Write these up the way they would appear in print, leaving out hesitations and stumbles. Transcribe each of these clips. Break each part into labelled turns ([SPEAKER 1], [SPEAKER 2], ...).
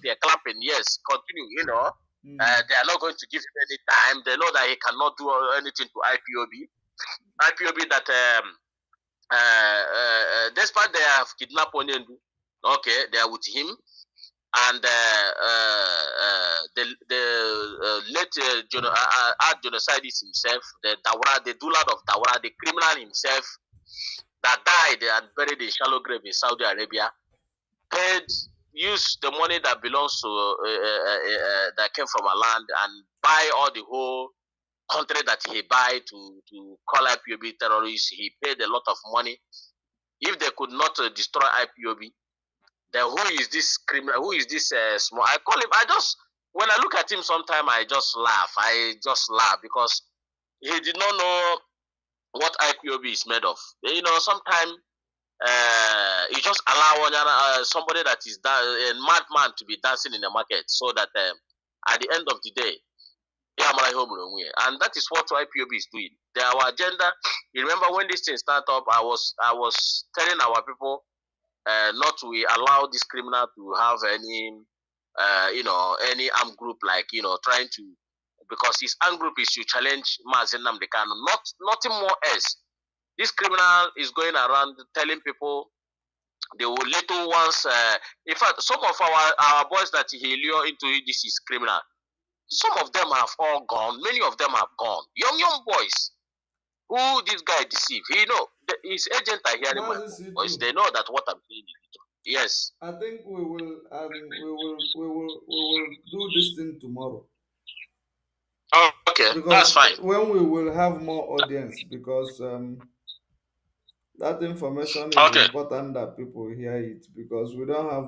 [SPEAKER 1] they're clapping. Yes, continue. They are not going to give him any time. They know that he cannot do anything to IPOB. IPOB that despite they have kidnapped Onyendu, okay, they are with him. And the late genocidist himself, the Dawara, the Dulad of Dawara, the criminal himself that died and buried in shallow grave in Saudi Arabia, used the money that belongs to that came from our land and buy all the whole country that he buy to call IPOB terrorists. He paid a lot of money. If they could not destroy IPOB, then who is this criminal? Who is this small? I call him. When I look at him, sometimes I just laugh. Because he did not know what IPOB is made of. Sometimes you just allow somebody that is a madman to be dancing in the market, so that at the end of the day, and that is what IPOB is doing. Our agenda. You remember when this thing started up? I was telling our people not to allow this criminal to have any any armed group, like trying to, because his armed group is to challenge Mazen Nnamdi Kanu, nothing more else. This criminal is going around telling people the little ones. In fact, some of our boys that he lure into this is criminal. Some of them have all gone. Many of them have gone. Young boys who this guy deceived. His agent are hearing my voice. They know that what I'm saying is true. Yes.
[SPEAKER 2] I think we will do this thing tomorrow,
[SPEAKER 1] Oh, okay, that's
[SPEAKER 2] because
[SPEAKER 1] fine.
[SPEAKER 2] when we will have more audience, because that information is
[SPEAKER 1] Okay.
[SPEAKER 2] important that people hear it, because we don't have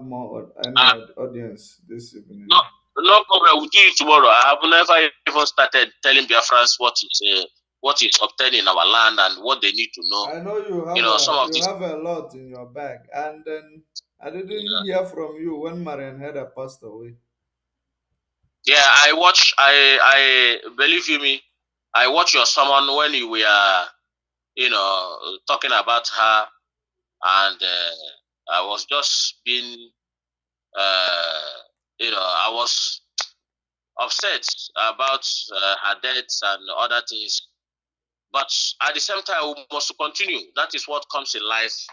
[SPEAKER 2] any
[SPEAKER 1] Uh,
[SPEAKER 2] audience this evening.
[SPEAKER 1] no, no problem. We'll do it tomorrow. I have never even started telling Biafrans what is obtained in our land and what they need to know.
[SPEAKER 2] I know you have a
[SPEAKER 1] Some of
[SPEAKER 2] you
[SPEAKER 1] these.
[SPEAKER 2] have a lot in your bag, and then I didn't hear from you when Marian Heda passed away.
[SPEAKER 1] Yeah, I watch. I believe you me. I watch your sermon when you were, talking about her, and I was just being, uh, I was upset about her death and other things. But at the same time, we must continue. That is what comes in life.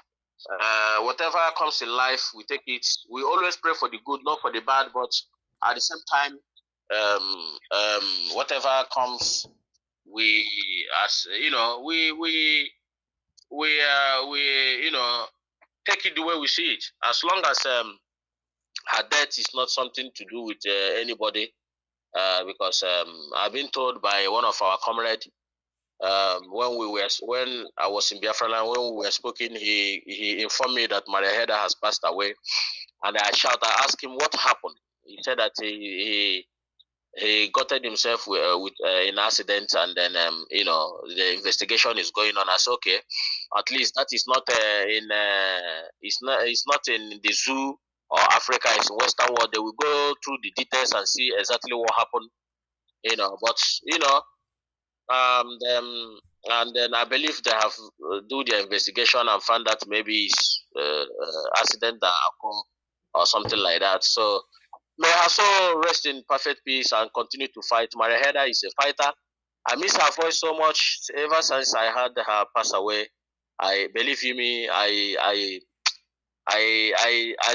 [SPEAKER 1] Whatever comes in life, we take it. We always pray for the good, not for the bad. But at the same time, whatever comes, we, as we take it the way we see it. As long as her death is not something to do with anybody, because I've been told by one of our comrades, when I was in Biafra land, when we were speaking, he informed me that Maria Heda has passed away, and I asked him what happened. He said that he gutted himself with an accident, and then the investigation is going on. I said, okay, at least that is not it's not in the zoo or Africa. It's in Western world. They will go through the details and see exactly what happened. But and then I believe they have do their investigation and found that maybe it's accident that occurred or something like that. So may her soul rest in perfect peace and continue to fight. Maria Heda is a fighter. I miss her voice so much. Ever since I heard her pass away, I believe you me. I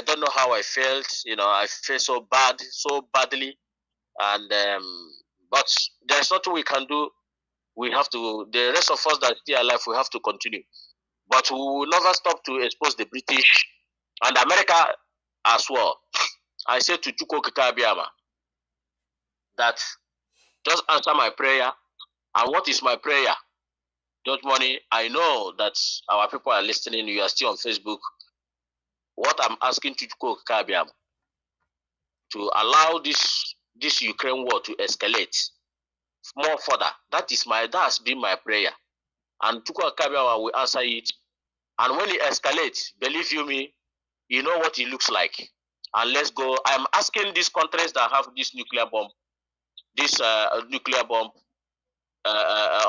[SPEAKER 1] don't know how I felt. I felt so bad, so badly, and but there's nothing we can do. We have to. The rest of us that are still alive, we have to continue. But we will never stop to expose the British and America as well. I say to Chuko Kikabiama that just answer my prayer. And what is my prayer? Don't money. I know that our people are listening. You are still on Facebook. What I'm asking Chuko Kikabiama to allow this Ukraine war to escalate more further. That's been my prayer. And Chuko Kikabiama will answer it. And when it escalates, believe you me, you know what it looks like. And let's go. I'm asking these countries that have this nuclear bomb,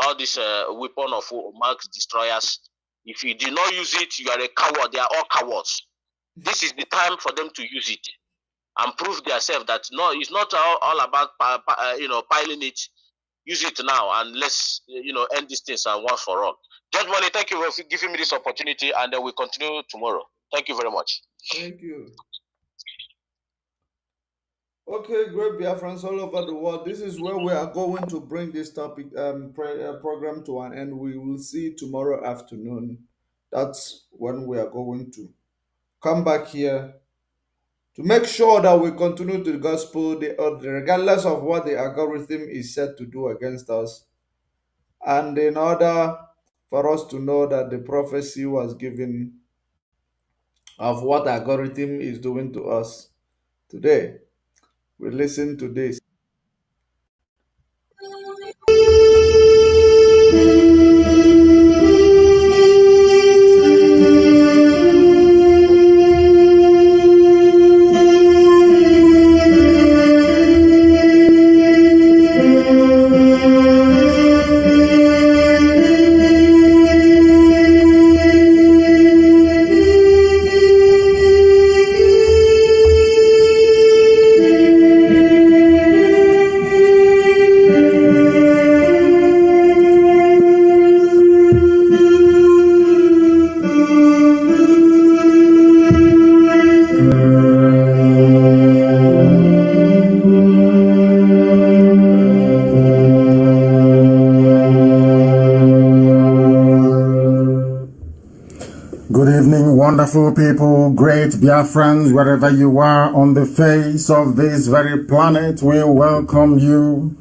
[SPEAKER 1] all this weapon of mass destroyers. If you do not use it, you are a coward. They are all cowards. This is the time for them to use it. and prove themselves that no, it's not all about piling it. Use it now and let's end these things and once for all. Judge Money, thank you for giving me this opportunity, and then we'll continue tomorrow. Thank you very much.
[SPEAKER 2] Thank you. Okay, great Biafrans all over the world. This is where we are going to bring this topic program to an end. We will see tomorrow afternoon. That's when we are going to come back here to make sure that we continue the gospel, regardless of what the algorithm is set to do against us. And in order for us to know that the prophecy was given of what algorithm is doing to us today, we listen to this.
[SPEAKER 3] Wonderful people, great Biafrans, wherever you are on the face of this very planet, we welcome you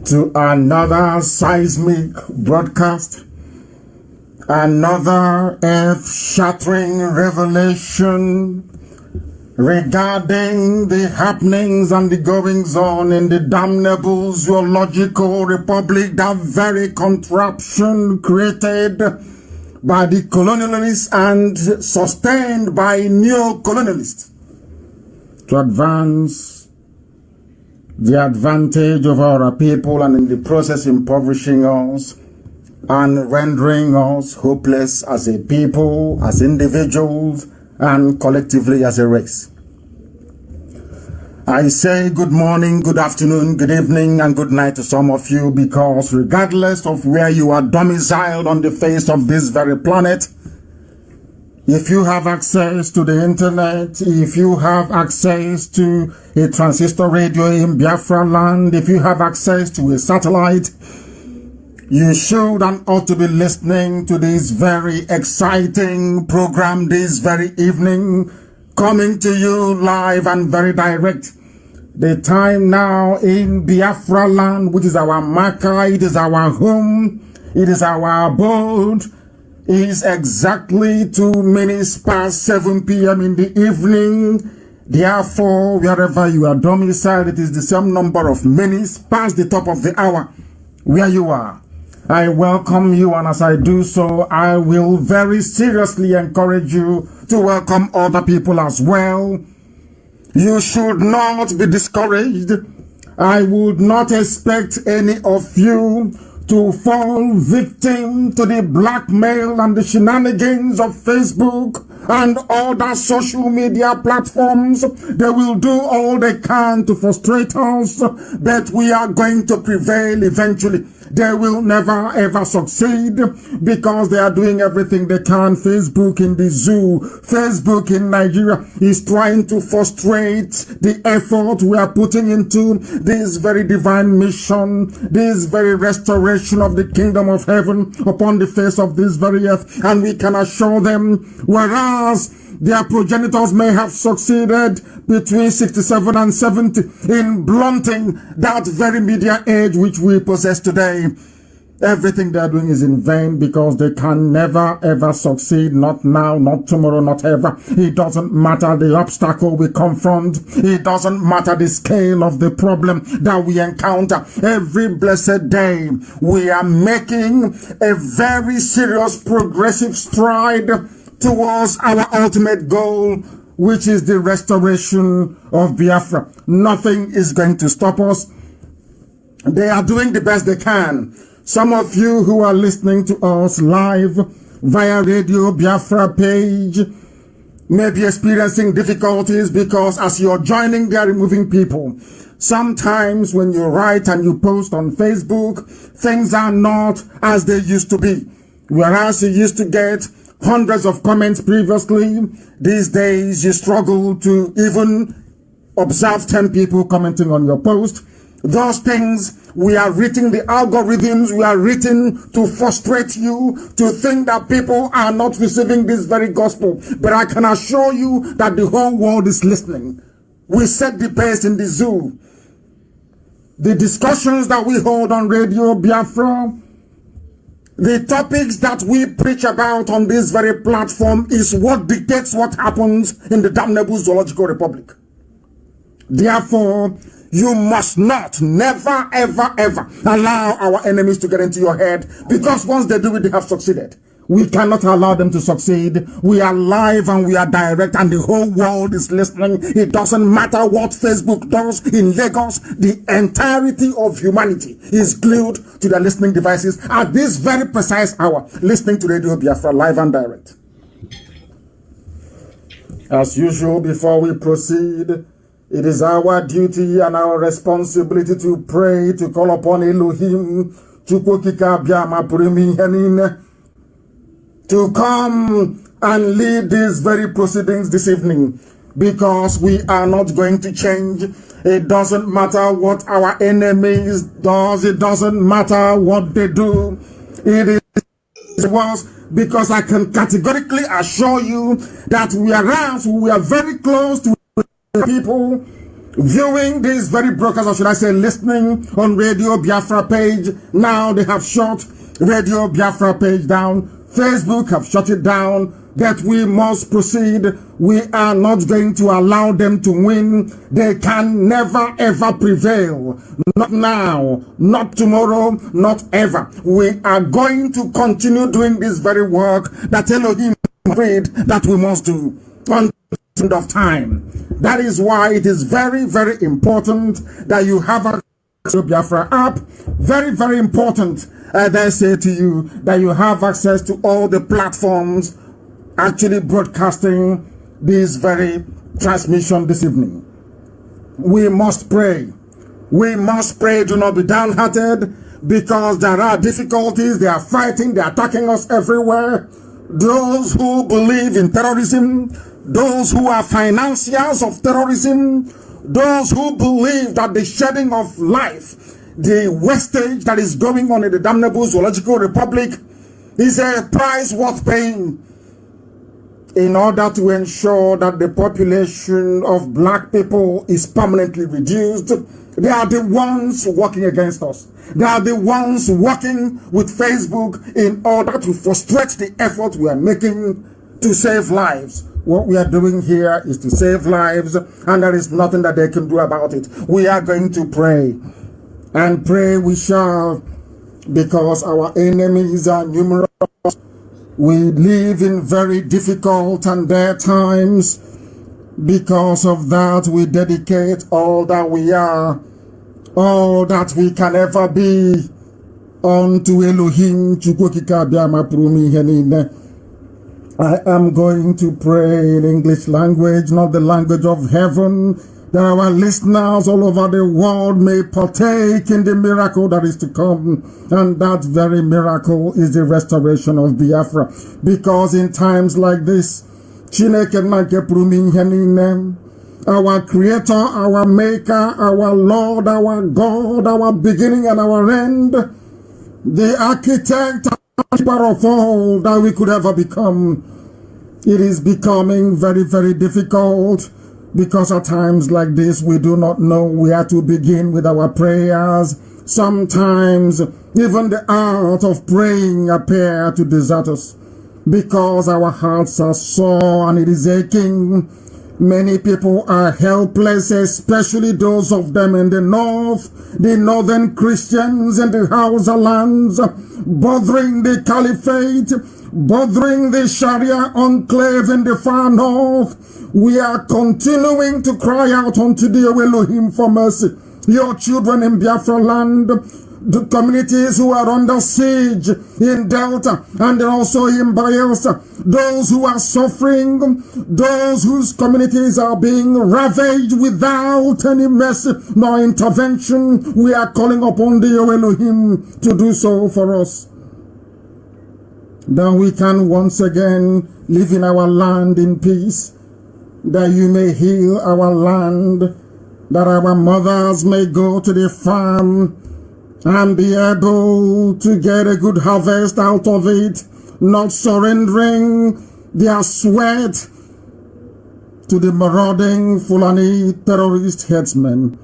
[SPEAKER 3] to another seismic broadcast, another earth-shattering revelation regarding the happenings and the goings-on in the damnable zoological republic, that very contraption created by the colonialists and sustained by neo-colonialists to advance the advantage of our people, and in the process impoverishing us and rendering us hopeless as a people, as individuals, and collectively as a race. I say good morning, good afternoon, good evening, and good night to some of you, because regardless of where you are domiciled on the face of this very planet, if you have access to the internet, if you have access to a transistor radio in Biafra land, if you have access to a satellite, you should and ought to be listening to this very exciting program this very evening, coming to you live and very direct. The time now in Biafra land, which is our marker, it is our home, it is our abode, is exactly 2 minutes past 7 p.m. in the evening. Therefore, wherever you are domiciled, it is the same number of minutes past the top of the hour where you are. I welcome you, and as I do so, I will very seriously encourage you to welcome other people as well. You should not be discouraged. I would not expect any of you to fall victim to the blackmail and the shenanigans of Facebook and other social media platforms. They will do all they can to frustrate us, but we are going to prevail eventually. They will never ever succeed because they are doing everything they can. Facebook in the zoo, Facebook in Nigeria is trying to frustrate the effort we are putting into this very divine mission, this very restoration of the kingdom of heaven upon the face of this very earth. And we can assure them, whereas their progenitors may have succeeded between 67 and 70 in blunting that very media age which we possess today, everything they are doing is in vain, because they can never ever succeed. Not now, not tomorrow, not ever. It doesn't matter the obstacle we confront. It doesn't matter the scale of the problem that we encounter. Every blessed day we are making a very serious progressive stride towards our ultimate goal, which is the restoration of Biafra. Nothing is going to stop us. They are doing the best they can. Some of you who are listening to us live via Radio Biafra page, may be experiencing difficulties because as you're joining, they're removing people. Sometimes when you write and you post on Facebook, things are not as they used to be. Whereas you used to get hundreds of comments previously, these days you struggle to even observe 10 people commenting on your post. Those things, we are written, the algorithms, we are written to frustrate you, to think that people are not receiving this very gospel. But I can assure you that the whole world is listening. We set the pace in the zoo. The discussions that we hold on Radio Biafra, the topics that we preach about on this very platform is what dictates what happens in the damnable Zoological Republic. Therefore, you must not, never, ever, ever allow our enemies to get into your head, because once they do it, they have succeeded. We cannot allow them to succeed. We are live and we are direct and the whole world is listening. It doesn't matter what Facebook does in Lagos. The entirety of humanity is glued to their listening devices at this very precise hour, listening to Radio Biafra live and direct. As usual, before we proceed, it is our duty and our responsibility to pray, to call upon Elohim, to come and lead these very proceedings this evening, because we are not going to change. It doesn't matter what our enemies does. It doesn't matter what they do. It was because I can categorically assure you that we are very close to people viewing these very brokers, or should I say listening on Radio Biafra page. Now they have shut Radio Biafra page down. Facebook have shut it down. That we must proceed. We are not going to allow them to win. They can never ever prevail. Not now, not tomorrow, not ever. We are going to continue doing this very work that Elohim prayed that we must do until the end of time. That is why it is very, very important that you have a Biafra app. Very, very important. I say to you that you have access to all the platforms actually broadcasting this very transmission this evening. We must pray. We must pray. Do not be downhearted, because there are difficulties. They are fighting. They are attacking us everywhere. Those who believe in terrorism, those who are financiers of terrorism, those who believe that the shedding of life, the wastage that is going on in the damnable Zoological Republic is a price worth paying in order to ensure that the population of black people is permanently reduced. They are the ones working against us. They are the ones working with Facebook in order to frustrate the effort we are making to save lives. What we are doing here is to save lives, and there is nothing that they can do about it. We are going to pray. And pray we shall, because our enemies are numerous. We live in very difficult and dire times. Because of that, we dedicate all that we are, all that we can ever be, unto Elohim. I am going to pray in English language, not the language of heaven, that our listeners all over the world may partake in the miracle that is to come. And that very miracle is the restoration of Biafra. Because in times like this, our Creator, our Maker, our Lord, our God, our beginning and our end, the architect of all that we could ever become, it is becoming very, very difficult. Because at times like this, we do not know where to begin with our prayers. Sometimes even the art of praying appears to desert us, because our hearts are sore and it is aching. Many people are helpless, especially those of them in the north, the northern Christians in the Hausa lands, bothering the caliphate, bothering the Sharia enclave in the far north. We are continuing to cry out unto the Elohim for mercy. Your children in Biafra land, the communities who are under siege in Delta and also in Bayelsa, those who are suffering, those whose communities are being ravaged without any mercy nor intervention. We are calling upon the Elohim to do so for us, that we can once again live in our land in peace, that you may heal our land, that our mothers may go to the farm and be able to get a good harvest out of it, not surrendering their sweat to the marauding Fulani terrorist headsmen.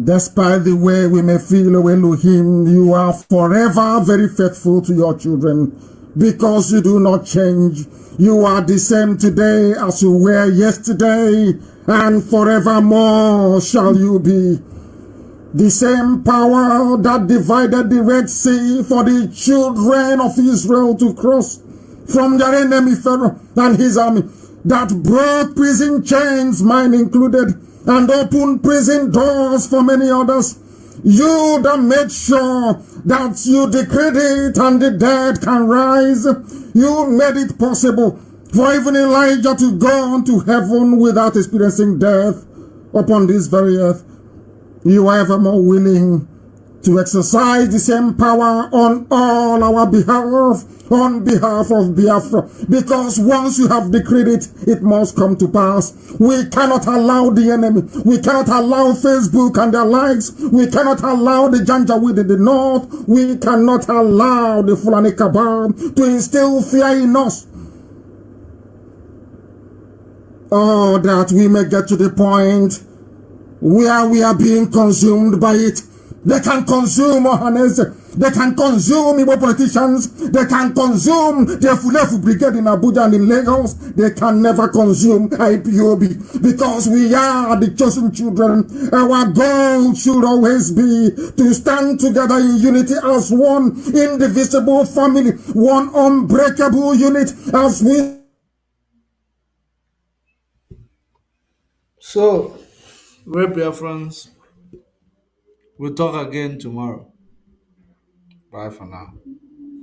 [SPEAKER 3] Despite the way we may feel, O Elohim, you are forever very faithful to your children, because you do not change. You are the same today as you were yesterday, and forevermore shall you be. The same power that divided the Red Sea for the children of Israel to cross from their enemy Pharaoh and his army, that broke prison chains, mine included, and opened prison doors for many others. You that made sure that you decreed it and the dead can rise. You made it possible for even Elijah to go on to heaven without experiencing death upon this very earth. You are ever more willing to exercise the same power on all our behalf, on behalf of Biafra, because once you have decreed it, it must come to pass. We cannot allow the enemy, we cannot allow Facebook and their likes, we cannot allow the Janjaweed in the north, we cannot allow the Fulani cabal to instill fear in us. Oh, that we may get to the point where we are being consumed by it. They can consume Ohanes, they can consume Igbo politicians, they can consume the Fulefu Brigade in Abuja and in Lagos. They can never consume IPOB, because we are the chosen children. Our goal should always be to stand together in unity as one indivisible family, one unbreakable unit as we.
[SPEAKER 2] So, great Biafrans, we'll talk again tomorrow. Bye for now.